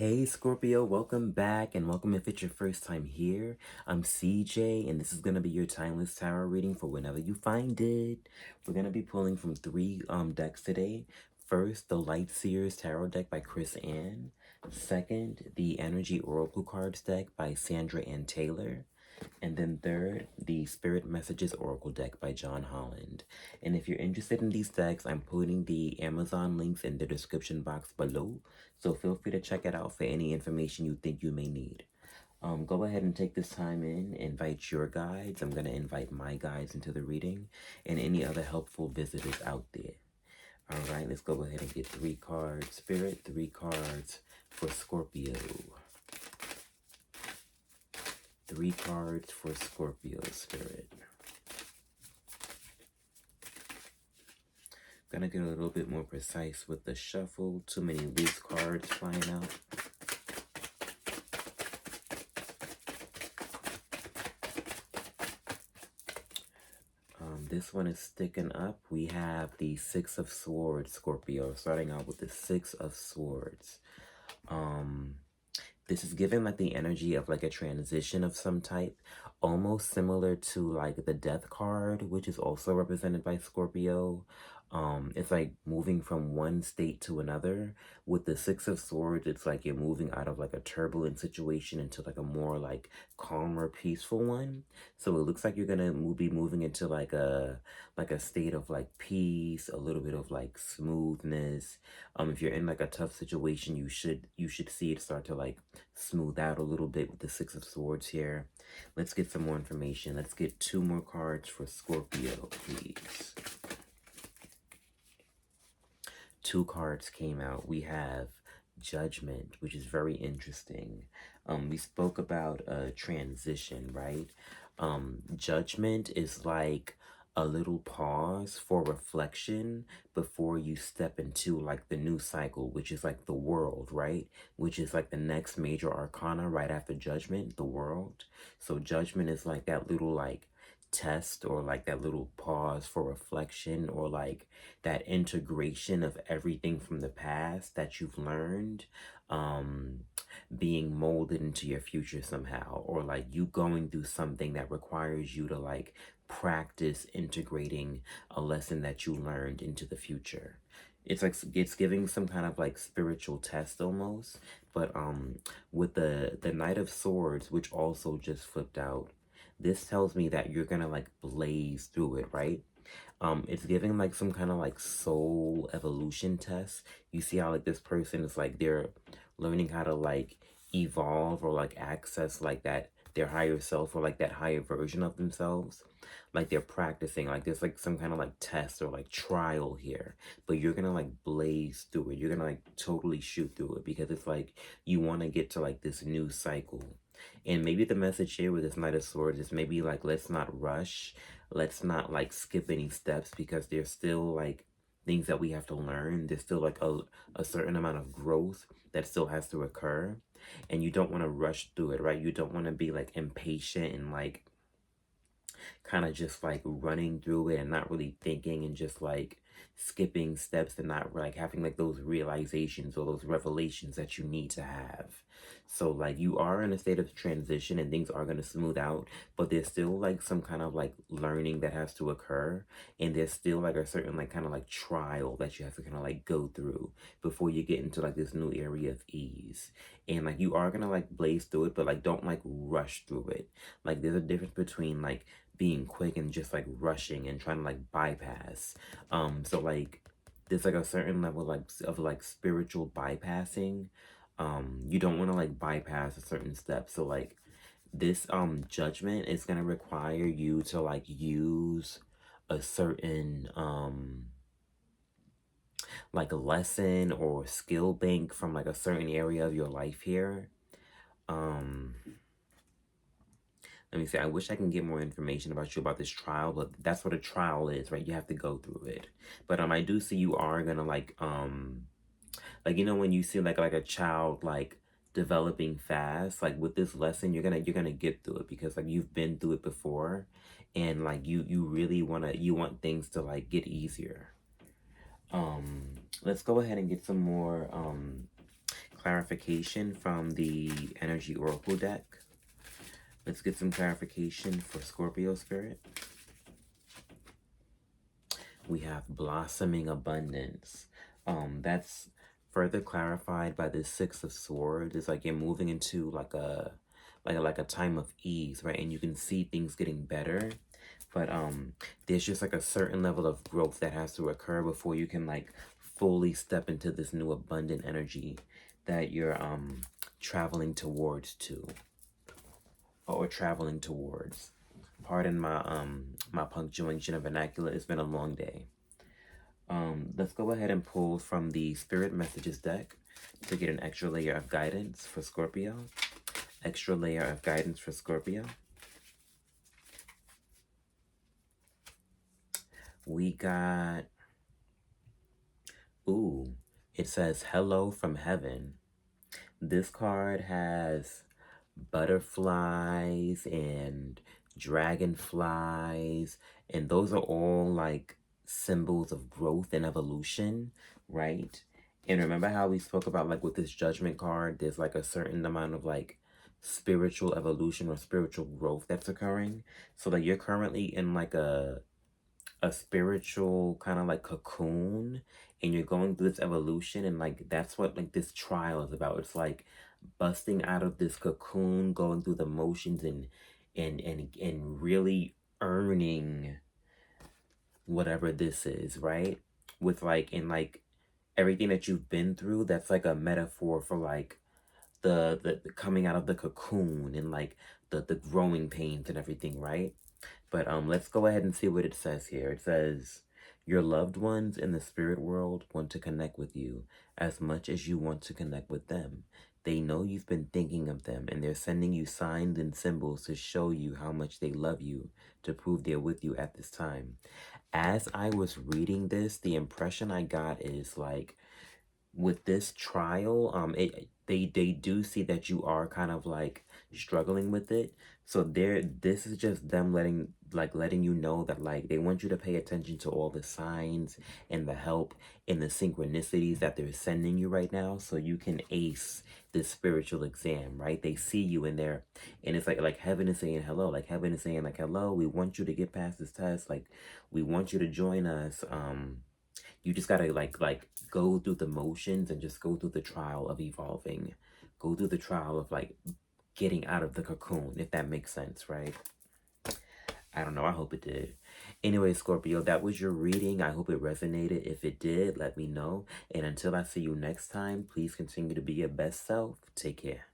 Hey Scorpio, welcome back and welcome if it's your first time here. I'm CJ and this is going to be your timeless tarot reading for whenever you find it. We're going to be pulling from three decks today. First, the Light Seers Tarot deck by Chris Ann. Second, the Energy Oracle Cards deck by Sandra Ann Taylor. And then third, the Spirit Messages Oracle deck by John Holland. And if you're interested in these decks, I'm putting the Amazon links in the description box below. So feel free to check it out for any information you think you may need. Go ahead and take this time in, invite your guides. I'm going to invite my guides into the reading and any other helpful visitors out there. All right, let's go ahead and get 3 cards. Spirit, 3 cards for Scorpio. 3 cards for Scorpio, Spirit. Gonna get a little bit more precise with the shuffle. Too many loose cards flying out. This one is sticking up. We have the 6 of Swords, Scorpio. Starting out with the 6 of Swords. This is giving like the energy of like a transition of some type, almost similar to like the Death card, which is also represented by Scorpio. It's like moving from one state to another. With the 6 of Swords, it's like you're moving out of like a turbulent situation into like a more like calmer, peaceful one. So it looks like you're gonna be moving into like a state of like peace, a little bit of like smoothness. If you're in like a tough situation, you should see it start to like smooth out a little bit with the 6 of Swords here. Let's get some more information. Let's get 2 more cards for Scorpio, please. 2 cards came out. We have Judgment, which is very interesting. We spoke about a transition, right? Judgment is like a little pause for reflection before you step into like the new cycle, which is like the World, right? Which is like the next major arcana right after Judgment, the World. So Judgment is like that little like test or like that little pause for reflection or like that integration of everything from the past that you've learned being molded into your future somehow, or like you going through something that requires you to like practice integrating a lesson that you learned into the future. It's like it's giving some kind of like spiritual test almost, but with the Knight of Swords, which also just flipped out, this tells me that you're gonna like blaze through it, right? It's giving like some kind of like soul evolution test. You see how like this person is like they're learning how to like evolve or like access like that their higher self or like that higher version of themselves. Like they're practicing, like there's like some kind of like test or like trial here, but you're gonna like blaze through it. You're gonna like totally shoot through it because it's like you want to get to like this new cycle. And maybe the message here with this Knight of Swords is maybe like, let's not rush. Let's not like skip any steps because there's still like things that we have to learn. There's still like a certain amount of growth that still has to occur. And you don't want to rush through it, right? You don't want to be like impatient and like kind of just like running through it and not really thinking and just like skipping steps and not like having like those realizations or those revelations that you need to have. So like you are in a state of transition and things are going to smooth out, but there's still like some kind of like learning that has to occur, and there's still like a certain like kind of like trial that you have to kind of like go through before you get into like this new area of ease. And like you are going to like blaze through it, but like don't like rush through it. Like there's a difference between like being quick and just like rushing and trying to like bypass. So like there's like a certain level like of like spiritual bypassing. You don't want to like bypass a certain step. So like this Judgment is gonna require you to like use a certain like a lesson or skill bank from like a certain area of your life here. Let me see. I wish I can get more information about you about this trial, but that's what a trial is, right? You have to go through it. But I do see you are gonna like you know when you see like a child like developing fast, like with this lesson you're gonna get through it because like you've been through it before, and like you really want things to like get easier. Let's go ahead and get some more clarification from the Energy Oracle deck. Let's get some clarification for Scorpio spirit. We have blossoming abundance. That's further clarified by the Six of Swords. It's like you're moving into like a time of ease, right? And you can see things getting better. But there's just like a certain level of growth that has to occur before you can like fully step into this new abundant energy that you're traveling towards to, or traveling towards. Pardon my punctuation of vernacular. It's been a long day. Let's go ahead and pull from the Spirit Messages deck to get an extra layer of guidance for Scorpio. Extra layer of guidance for Scorpio. We got, ooh, it says hello from heaven. This card has butterflies and dragonflies, and those are all like symbols of growth and evolution, right? And remember how we spoke about like with this judgment card, there's like a certain amount of like spiritual evolution or spiritual growth that's occurring. So like you're currently in like a spiritual kind of like cocoon, and you're going through this evolution, and like that's what like this trial is about. It's like busting out of this cocoon, going through the motions, and really earning whatever this is, right? With like, and like everything that you've been through, that's like a metaphor for like the coming out of the cocoon, and like the growing pains and everything, right? But let's go ahead and see what it says here. It says, your loved ones in the spirit world want to connect with you as much as you want to connect with them. They know you've been thinking of them, and they're sending you signs and symbols to show you how much they love you, to prove they're with you at this time. As I was reading this, the impression I got is like, with this trial, they do see that you are kind of like struggling with it. So this is just them letting you know that like they want you to pay attention to all the signs and the help and the synchronicities that they're sending you right now, so you can ace this spiritual exam, right? They see you in there, and it's like heaven is saying hello, like heaven is saying like hello, we want you to get past this test, like we want you to join us. You just gotta like go through the motions and just go through the trial of evolving, go through the trial of like getting out of the cocoon, if that makes sense, right? I don't know, I hope it did. Anyway, Scorpio, that was your reading. I hope it resonated. If it did, let me know. And until I see you next time, please continue to be your best self. Take care.